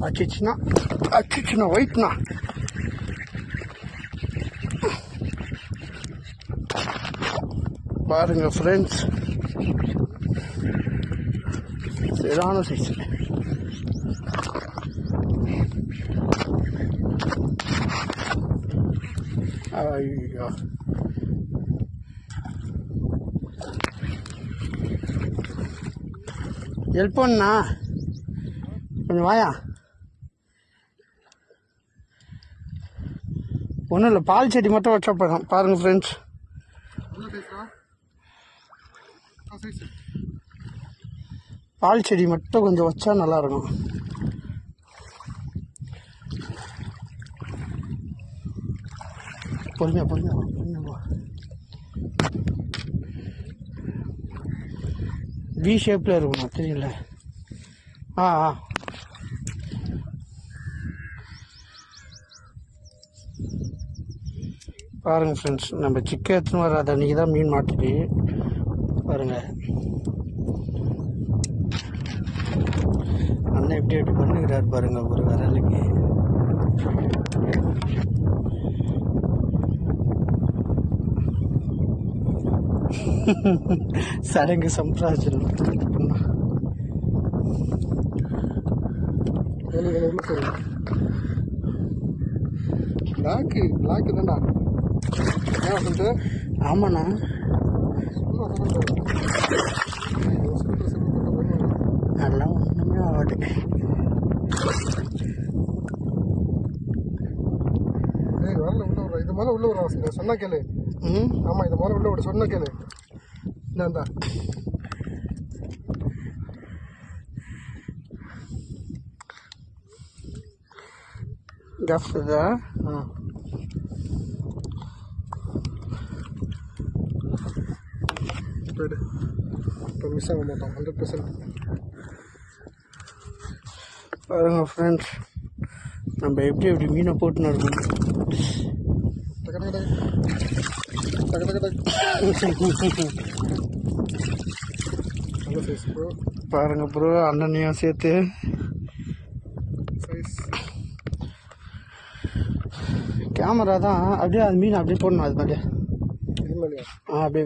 அச்சிச்சுனா ஒயிட்ண்ணா. பாருங்க ஃப்ரெண்ட்ஸ், சரியான சைஸ். ஐயோ, ஹெல்ப் பண்ணா கொஞ்சம் வாயா. ஒன்றும் இல்லை, பால் செடி மட்டும் வச்சா போதும். பாருங்கள் ஃப்ரெண்ட்ஸ், பால் செடி மட்டும் கொஞ்சம் வச்சா நல்லாயிருக்கும். பொறுமையா வி ஷேப்பில் இருக்கணும், தெரியல. பாருங்கள் ஃப்ரெண்ட்ஸ், நம்ம சிக்கன் எடுத்துன்னு வராத அன்றைக்கி தான் மீன் மாட்டுது. பாருங்கள் அண்ணன் எப்படி பண்ணுகிறார் பாருங்கள் ஒரு விரலுக்கு. சடங்கு சம்பிரதாயம். பிளாக்கு தான்டா. ஆமாண்ணா, அதெல்லாம் ஒன்றுமே ஆகாது. இது மேலே உள்ள ஒரு சொன்னா கேளு. ஆமாம், இது மேலே உள்ள ஒரு சொன்ன கேளு. இந்தாண்டா கஃப்தா. இப்போ மிஸ் ஆக மாட்டோம் 100%. பாருங்க ஃப்ரெண்ட்ஸ், நம்ம எப்படி மீனை போட்டுன்னு இருக்கோம். பாருங்க ப்ரோ, அண்ணனையும் சேர்த்து கேமரா தான். அப்படியே அது மீன் அப்படியே போடணும். அது மாதிரியே அப்படியே